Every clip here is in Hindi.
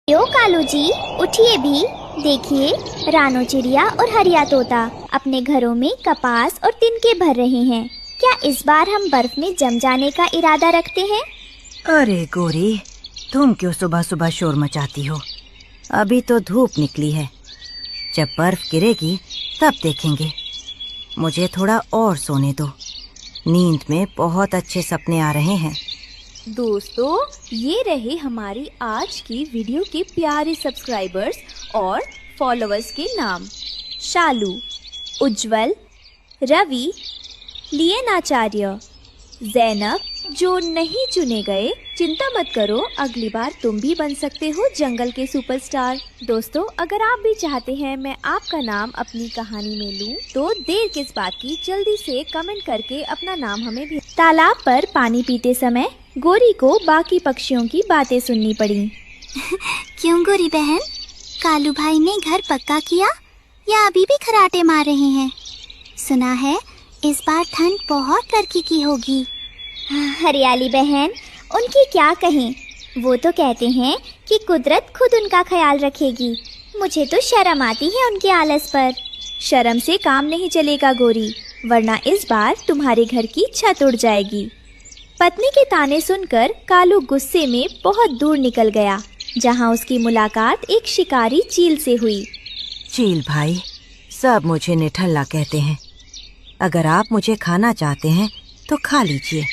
यो कालू जी, उठिए भी। देखिए, रानो चिड़िया और हरिया तोता अपने घरों में कपास और तिनके भर रहे हैं। क्या इस बार हम बर्फ में जम जाने का इरादा रखते हैं? अरे गोरी, तुम क्यों सुबह सुबह शोर मचाती हो? अभी तो धूप निकली है। जब बर्फ गिरेगी तब देखेंगे। मुझे थोड़ा और सोने दो। नींद में बहुत अच्छे सपने आ रहे हैं। दोस्तों, ये रहे हमारी आज की वीडियो के प्यारे सब्सक्राइबर्स और फॉलोअर्स के नाम। शालू, उज्जवल, रवि, लियन आचार्य, जैनब। जो नहीं चुने गए, चिंता मत करो, अगली बार तुम भी बन सकते हो जंगल के सुपरस्टार। दोस्तों, अगर आप भी चाहते हैं मैं आपका नाम अपनी कहानी में लूं, तो देर किस बात की, जल्दी से कमेंट करके अपना नाम हमें भेज। तालाब पर पानी पीते समय गोरी को बाकी पक्षियों की बातें सुननी पड़ी। क्यों गोरी बहन, कालू भाई ने घर पक्का किया या अभी भी खराटे मार रहे हैं? सुना है इस बार ठंड बहुत कड़की की होगी। हरियाली बहन, उनकी क्या कहें। वो तो कहते हैं कि कुदरत खुद उनका ख्याल रखेगी। मुझे तो शर्म आती है उनके आलस पर। शर्म से काम नहीं चलेगा गोरी, वरना इस बार तुम्हारे घर की छत उड़ जाएगी। पत्नी के ताने सुनकर कालू गुस्से में बहुत दूर निकल गया, जहां उसकी मुलाकात एक शिकारी चील से हुई। चील भाई, सब मुझे निठल्ला कहते हैं। अगर आप मुझे खाना चाहते हैं तो खा लीजिए।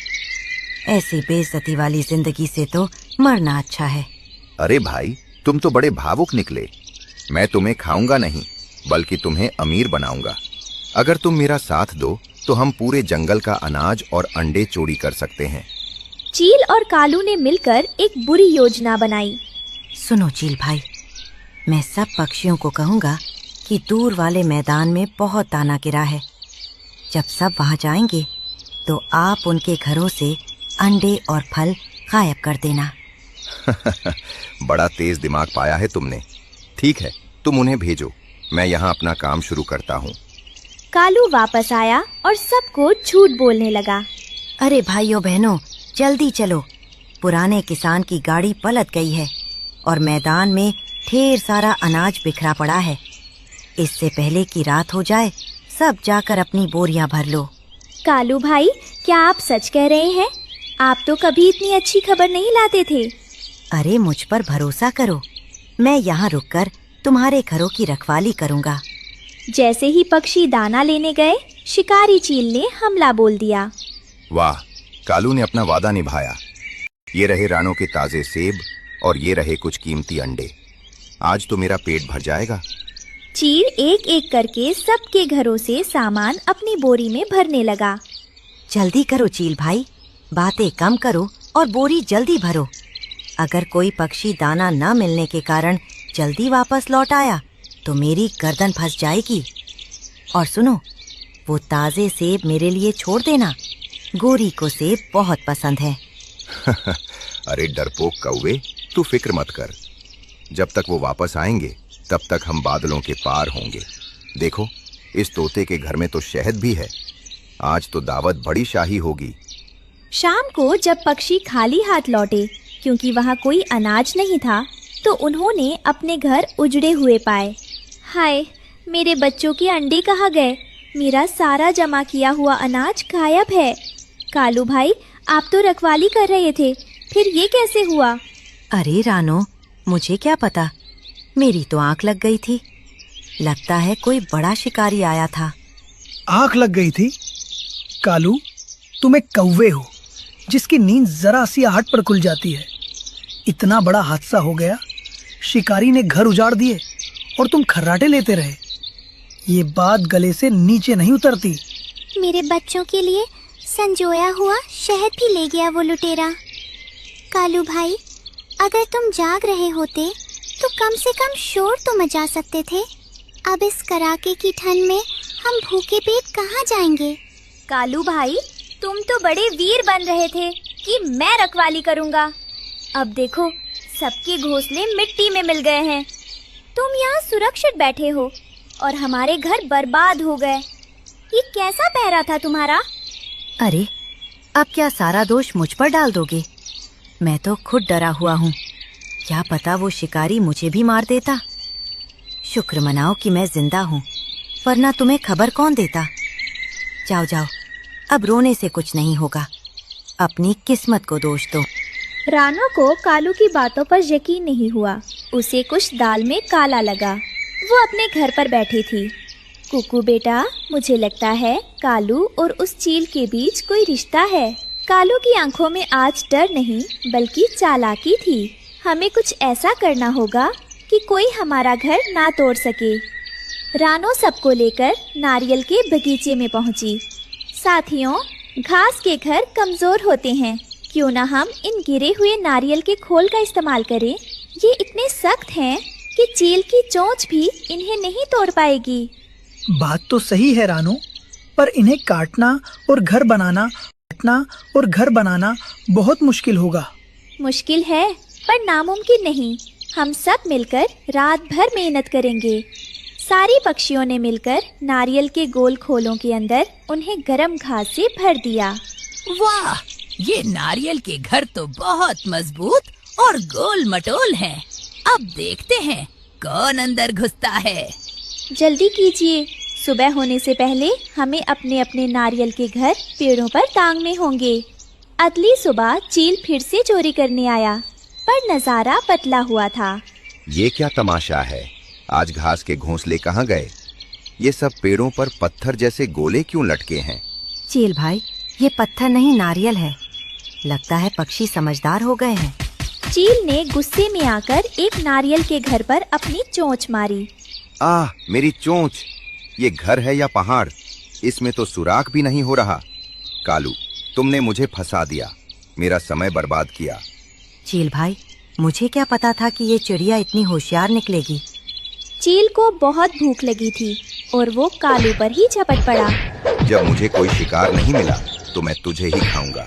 ऐसी बेइज्जती वाली जिंदगी से तो मरना अच्छा है। अरे भाई, तुम तो बड़े भावुक निकले। मैं तुम्हें खाऊंगा नहीं, बल्कि तुम्हें अमीर बनाऊंगा। अगर तुम मेरा साथ दो तो हम पूरे जंगल का अनाज और अंडे चोरी कर सकते हैं। चील और कालू ने मिलकर एक बुरी योजना बनाई। सुनो चील भाई, मैं सब पक्षियों को कहूँगा कि दूर वाले मैदान में बहुत दाना गिरा है। जब सब वहाँ जाएंगे तो आप उनके घरों से अंडे और फल गायब कर देना। बड़ा तेज दिमाग पाया है तुमने। ठीक है, तुम उन्हें भेजो, मैं यहाँ अपना काम शुरू करता हूँ। कालू वापस आया और सबको झूठ बोलने लगा। अरे भाइयों बहनों, जल्दी चलो, पुराने किसान की गाड़ी पलट गई है और मैदान में ढेर सारा अनाज बिखरा पड़ा है। इससे पहले कि रात हो जाए, सब जाकर अपनी बोरियां भर लो। कालू भाई, क्या आप सच कह रहे हैं? आप तो कभी इतनी अच्छी खबर नहीं लाते थे। अरे मुझ पर भरोसा करो, मैं यहाँ रुककर तुम्हारे घरों की रखवाली करूँगा। जैसे ही पक्षी दाना लेने गए, शिकारी चील ने हमला बोल दिया। वाह, कालू ने अपना वादा निभाया। ये रहे रानों के ताजे सेब और ये रहे कुछ कीमती अंडे। आज तो मेरा पेट भर जाएगा। चील एक एक करके सबके घरों से सामान अपनी बोरी में भरने लगा। जल्दी करो चील भाई, बातें कम करो और बोरी जल्दी भरो। अगर कोई पक्षी दाना न मिलने के कारण जल्दी वापस लौट आया तो मेरी गर्दन फंस जाएगी। और सुनो, वो ताजे सेब मेरे लिए छोड़ देना। गोरी को सेब बहुत पसंद है। अरे डरपोक कौवे, तू फिक्र मत कर। जब तक वो वापस आएंगे तब तक हम बादलों के पार होंगे। देखो, इस तोते के घर में तो शहद भी है। आज तो दावत बड़ी शाही होगी। शाम को जब पक्षी खाली हाथ लौटे, क्योंकि वहाँ कोई अनाज नहीं था, तो उन्होंने अपने घर उजड़े हुए पाए। हाय, मेरे बच्चों के अंडे कहाँ गए? मेरा सारा जमा किया हुआ अनाज गायब है। कालू भाई, आप तो रखवाली कर रहे थे, फिर ये कैसे हुआ? अरे रानो, मुझे क्या पता, मेरी तो आंख लग गई थी। लगता है कोई बड़ा शिकारी आया था। आंख लग गई थी? कालू, तुम एक कौवे हो जिसकी नींद जरा सी आहट पर खुल जाती है। इतना बड़ा हादसा हो गया, शिकारी ने घर उजाड़ दिए और तुम खर्राटे लेते रहे। ये बात गले से नीचे नहीं उतरती। मेरे बच्चों के लिए संजोया हुआ शहद भी ले गया वो लुटेरा। कालू भाई, अगर तुम जाग रहे होते तो कम से कम शोर तो मचा सकते थे। अब इस कड़ाके की ठंड में हम भूखे पेट कहाँ जाएंगे? कालू भाई, तुम तो बड़े वीर बन रहे थे कि मैं रखवाली करूँगा। अब देखो, सबके घोंसले मिट्टी में मिल गए हैं। तुम यहाँ सुरक्षित बैठे हो और हमारे घर बर्बाद हो गए। ये कैसा पहरा था तुम्हारा? अरे, अब क्या सारा दोष मुझ पर डाल दोगे? मैं तो खुद डरा हुआ हूँ। क्या पता वो शिकारी मुझे भी मार देता। शुक्र मनाओ कि मैं जिंदा हूँ, वरना तुम्हें खबर कौन देता। जाओ जाओ, अब रोने से कुछ नहीं होगा, अपनी किस्मत को दोष दो। रानो को कालू की बातों पर यकीन नहीं हुआ। उसे कुछ दाल में काला लगा। वो अपने घर पर बैठी थी। कुकू बेटा, मुझे लगता है कालू और उस चील के बीच कोई रिश्ता है। कालू की आंखों में आज डर नहीं बल्कि चालाकी थी। हमें कुछ ऐसा करना होगा कि कोई हमारा घर ना तोड़ सके। रानो सबको लेकर नारियल के बगीचे में पहुंची। साथियों, घास के घर कमजोर होते हैं, क्यों ना हम इन गिरे हुए नारियल के खोल का इस्तेमाल करें। ये इतने सख्त हैं कि चील की चोंच भी इन्हें नहीं तोड़ पाएगी। बात तो सही है रानो, पर इन्हें काटना और घर बनाना बहुत मुश्किल होगा। मुश्किल है पर नामुमकिन नहीं। हम सब मिलकर रात भर मेहनत करेंगे। सारी पक्षियों ने मिलकर नारियल के गोल खोलों के अंदर उन्हें गर्म घास से भर दिया। वाह, ये नारियल के घर तो बहुत मजबूत और गोल मटोल हैं। अब देखते हैं कौन अंदर घुसता है। जल्दी कीजिए, सुबह होने से पहले हमें अपने अपने नारियल के घर पेड़ों पर टांगने होंगे। अगली सुबह चील फिर से चोरी करने आया, पर नजारा पतला हुआ था। ये क्या तमाशा है? आज घास के घोंसले कहाँ गए? ये सब पेड़ों पर पत्थर जैसे गोले क्यों लटके हैं? चील भाई, ये पत्थर नहीं नारियल है। लगता है पक्षी समझदार हो गए हैं। चील ने गुस्से में आकर एक नारियल के घर पर अपनी चोंच मारी। आह, मेरी चोंच! ये घर है या पहाड़? इसमें तो सुराख भी नहीं हो रहा। कालू, तुमने मुझे फंसा दिया, मेरा समय बर्बाद किया। चील भाई, मुझे क्या पता था कि ये चिड़िया इतनी होशियार निकलेगी। चील को बहुत भूख लगी थी और वो कालू पर ही झपट पड़ा। जब मुझे कोई शिकार नहीं मिला तो मैं तुझे ही खाऊंगा।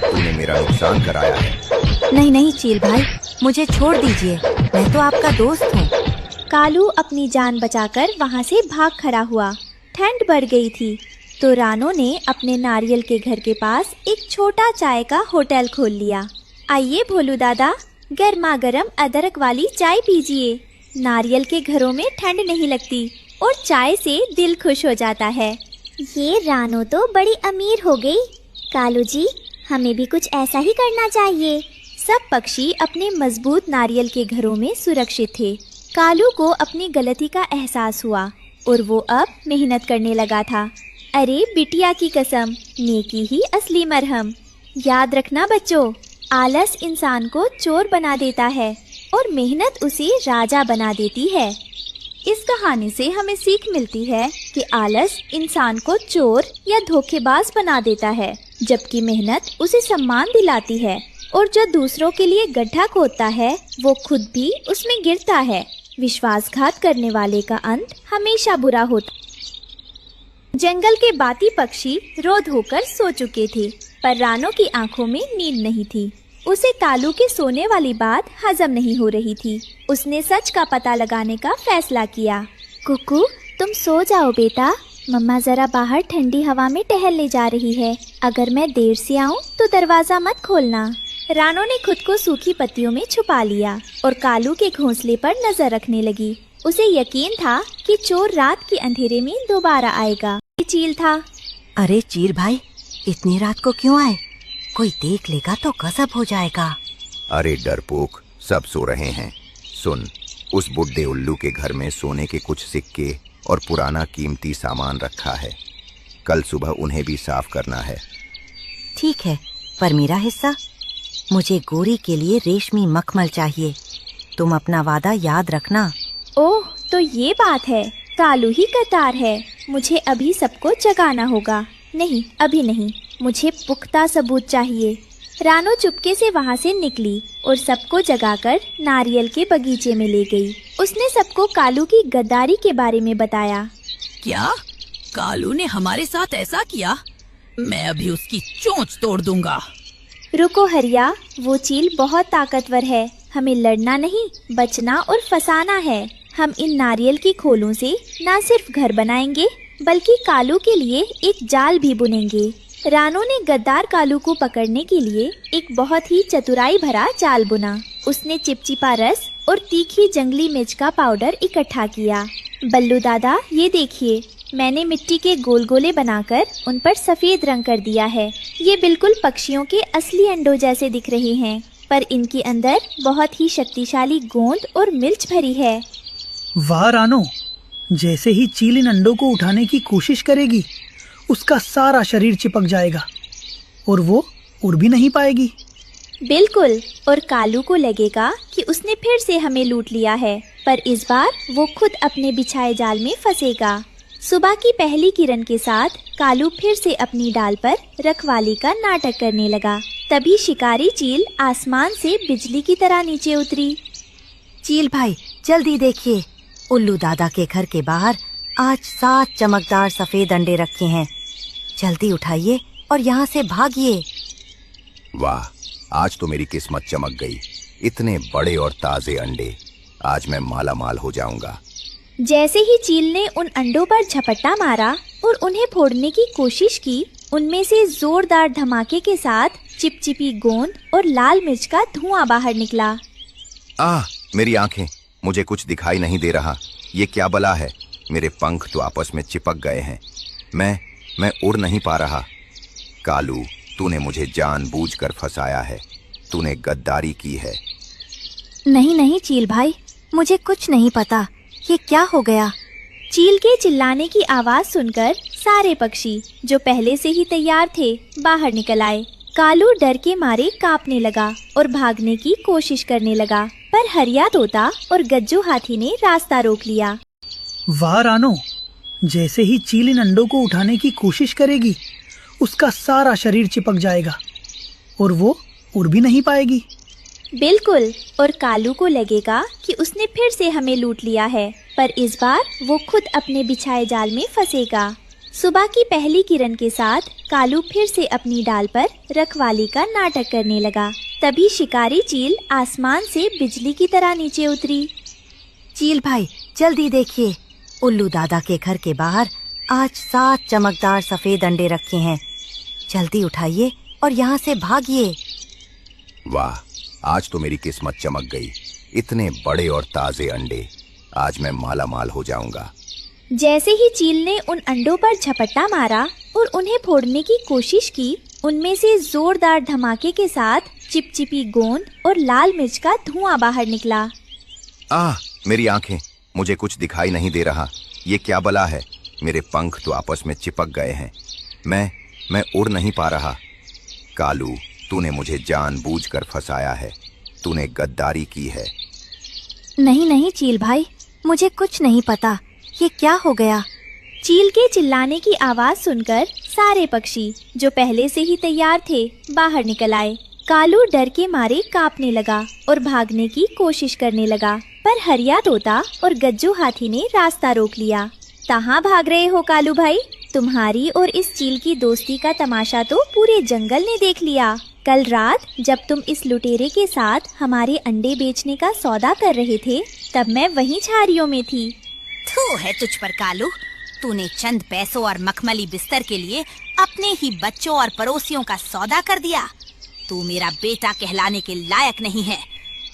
तूने मेरा नुकसान कराया है। नहीं नहीं चील भाई, मुझे छोड़ दीजिए, मैं तो आपका दोस्त हूँ। कालू अपनी जान बचाकर वहाँ से भाग खड़ा हुआ। ठंड बढ़ गई थी तो रानो ने अपने नारियल के घर के पास एक छोटा चाय का होटल खोल लिया। आइए भोलू दादा, गर्मा गर्म अदरक वाली चाय पीजिए। नारियल के घरों में ठंड नहीं लगती और चाय से दिल खुश हो जाता है। ये रानो तो बड़ी अमीर हो गई। कालू जी, हमें भी कुछ ऐसा ही करना चाहिए। सब पक्षी अपने मजबूत नारियल के घरों में सुरक्षित थे। कालू को अपनी गलती का एहसास हुआ और वो अब मेहनत करने लगा था। अरे बिटिया की कसम, नेकी ही असली मरहम। याद रखना बच्चों, आलस इंसान को चोर बना देता है और मेहनत उसे राजा बना देती है। इस कहानी से हमें सीख मिलती है कि आलस इंसान को चोर या धोखेबाज बना देता है, जबकि मेहनत उसे सम्मान दिलाती है। और जो दूसरों के लिए गड्ढा खोदता है वो खुद भी उसमें गिरता है। विश्वासघात करने वाले का अंत हमेशा बुरा होता। जंगल के बाकी पक्षी रो धोकर सो चुके थे, पर रानो की आंखों में नींद नहीं थी। उसे कालू के सोने वाली बात हजम नहीं हो रही थी। उसने सच का पता लगाने का फैसला किया। कुकू, तुम सो जाओ बेटा, मम्मा जरा बाहर ठंडी हवा में टहलने जा रही है। अगर मैं देर से आऊं तो दरवाजा मत खोलना। रानो ने खुद को सूखी पत्तियों में छुपा लिया और कालू के घोंसले पर नजर रखने लगी। उसे यकीन था कि चोर रात के अंधेरे में दोबारा आएगा। ये चील था। अरे चील भाई, इतनी रात को क्यों आए? कोई देख लेगा तो गजब हो जाएगा। अरे डरपोक, सब सो रहे हैं। सुन, उस बुड्ढे उल्लू के घर में सोने के कुछ सिक्के और पुराना कीमती सामान रखा है। कल सुबह उन्हें भी साफ करना है। ठीक है, पर मेरा हिस्सा? मुझे गोरी के लिए रेशमी मखमल चाहिए। तुम अपना वादा याद रखना। ओह, तो ये बात है। कालू ही कतार है। मुझे अभी सबको जगाना होगा। नहीं, अभी नहीं, मुझे पुख्ता सबूत चाहिए। रानो चुपके से वहाँ से निकली और सबको जगाकर नारियल के बगीचे में ले गई। उसने सबको कालू की गद्दारी के बारे में बताया। क्या कालू ने हमारे साथ ऐसा किया? मैं अभी उसकी चोंच तोड़ दूंगा। रुको हरिया, वो चील बहुत ताकतवर है। हमें लड़ना नहीं, बचना और फंसाना है। हम इन नारियल की खोलों से न सिर्फ घर बनाएंगे बल्कि कालू के लिए एक जाल भी बुनेंगे। रानो ने गद्दार कालू को पकड़ने के लिए एक बहुत ही चतुराई भरा जाल बुना उसने चिपचिपा रस और तीखी जंगली मिर्च का पाउडर इकट्ठा किया। बल्लू दादा, ये देखिए, मैंने मिट्टी के गोल गोले बनाकर उन पर सफेद रंग कर दिया है। ये बिल्कुल पक्षियों के असली अंडों जैसे दिख रहे हैं, पर इनके अंदर बहुत ही शक्तिशाली गोंद और मिर्च भरी है। वाह रानो, जैसे ही चील इन अंडों को उठाने की कोशिश करेगी, उसका सारा शरीर चिपक जाएगा और वो उड़ भी नहीं पाएगी। बिल्कुल, और कालू को लगेगा कि उसने फिर से हमें लूट लिया है, पर इस बार वो खुद अपने बिछाए जाल में फंसेगा। सुबह की पहली किरण के साथ कालू फिर से अपनी डाल पर रखवाली का नाटक करने लगा। तभी शिकारी चील आसमान से बिजली की तरह नीचे उतरी। चील भाई, जल्दी देखिए, उल्लू दादा के घर के बाहर आज 7 चमकदार सफेद अंडे रखे हैं। जल्दी उठाइए और यहाँ से भागिए। वाह, आज तो मेरी किस्मत चमक गई। इतने बड़े और ताजे अंडे, आज मैं माला माल हो जाऊंगा। जैसे ही चील ने उन अंडों पर झपट्टा मारा और उन्हें फोड़ने की कोशिश की, उनमें से जोरदार धमाके के साथ चिपचिपी गोंद और लाल मिर्च का धुआं बाहर निकला। मेरी आंखें, मुझे कुछ दिखाई नहीं दे रहा। ये क्या बला है? मेरे पंख तो आपस में चिपक गए हैं। मैं उड़ नहीं पा रहा। कालू, तूने मुझे जानबूझकर फंसाया है। तूने गद्दारी की है। नहीं नहीं चील भाई, मुझे कुछ नहीं पता। ये क्या हो गया? चील के चिल्लाने की आवाज सुनकर सारे पक्षी जो पहले से ही तैयार थे बाहर निकल आए। कालू डर के मारे कांपने लगा और भागने की कोशिश करने लगा, पर हरिया तोता और गज्जू हाथी ने रास्ता रोक लिया। वाह रानो, जैसे ही चील इन अंडों को उठाने की कोशिश करेगी, उसका सारा शरीर चिपक जाएगा और वो उड़ भी नहीं पाएगी। बिल्कुल, और कालू को लगेगा कि उसने फिर से हमें लूट लिया है, पर इस बार वो खुद अपने बिछाए जाल में फंसेगा। सुबह की पहली किरण के साथ कालू फिर से अपनी डाल पर रखवाली का नाटक करने लगा। तभी शिकारी चील आसमान से बिजली की तरह नीचे उतरी। चील भाई, जल्दी देखिए, उल्लू दादा के घर के बाहर आज 7 चमकदार सफेद अंडे रखे हैं। जल्दी उठाइए और यहाँ से भागिए। वाह, आज तो मेरी किस्मत चमक गई। इतने बड़े और ताजे अंडे, आज मैं माला माल हो जाऊंगा। जैसे ही चील ने उन अंडों पर झपट्टा मारा और उन्हें फोड़ने की कोशिश की, उनमें से जोरदार धमाके के साथ चिपचिपी गोंद और लाल मिर्च का धुआं बाहर निकला। मेरी आंखें, मुझे कुछ दिखाई नहीं दे रहा। ये क्या बला है? मेरे पंख तो आपस में चिपक गए हैं। मैं उड़ नहीं पा रहा। कालू, तूने मुझे जानबूझकर फंसाया है। तूने गद्दारी की है। नहीं नहीं चील भाई, मुझे कुछ नहीं पता। ये क्या हो गया? चील के चिल्लाने की आवाज सुनकर सारे पक्षी जो पहले से ही तैयार थे बाहर निकल आए। कालू डर के मारे कांपने लगा और भागने की कोशिश करने लगा, पर हरिया तोता और गज्जू हाथी ने रास्ता रोक लिया। कहाँ भाग रहे हो कालू भाई? तुम्हारी और इस चील की दोस्ती का तमाशा तो पूरे जंगल ने देख लिया। कल रात जब तुम इस लुटेरे के साथ हमारे अंडे बेचने का सौदा कर रहे थे, तब मैं वहीं झाड़ियों में थी। थू है तुझ पर कालू, तूने चंद पैसों और मखमली बिस्तर के लिए अपने ही बच्चों और पड़ोसियों का सौदा कर दिया। तू मेरा बेटा कहलाने के लायक नहीं है।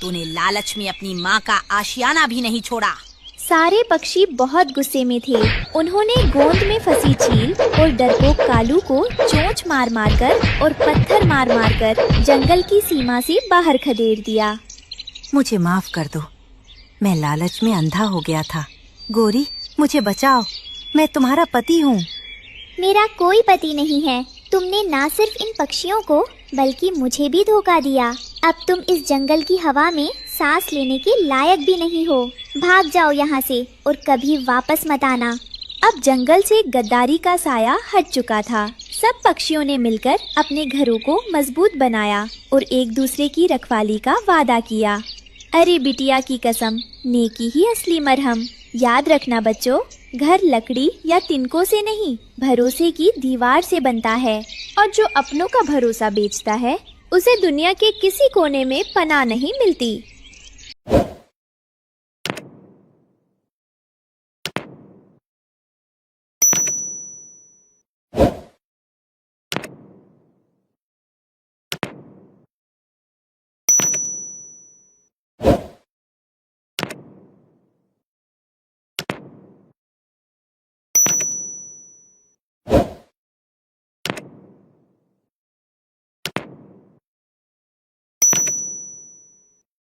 तूने लालच में अपनी माँ का आशियाना भी नहीं छोड़ा। सारे पक्षी बहुत गुस्से में थे। उन्होंने गोंद में फंसी चील और डरपोक कालू को चोंच मार मार कर और पत्थर मार मार कर जंगल की सीमा से बाहर खदेड़ दिया। मुझे माफ कर दो, मैं लालच में अंधा हो गया था। गोरी, मुझे बचाओ, मैं तुम्हारा पति हूँ। मेरा कोई पति नहीं है। तुमने ना सिर्फ इन पक्षियों को बल्कि मुझे भी धोखा दिया। अब तुम इस जंगल की हवा में सांस लेने के लायक भी नहीं हो। भाग जाओ यहाँ से और कभी वापस मत आना। अब जंगल से गद्दारी का साया हट चुका था। सब पक्षियों ने मिलकर अपने घरों को मजबूत बनाया और एक दूसरे की रखवाली का वादा किया। अरे बिटिया की कसम, नेकी ही असली मरहम। याद रखना बच्चों, घर लकड़ी या तिनकों से नहीं, भरोसे की दीवार से बनता है। और जो अपनों का भरोसा बेचता है, उसे दुनिया के किसी कोने में पनाह नहीं मिलती।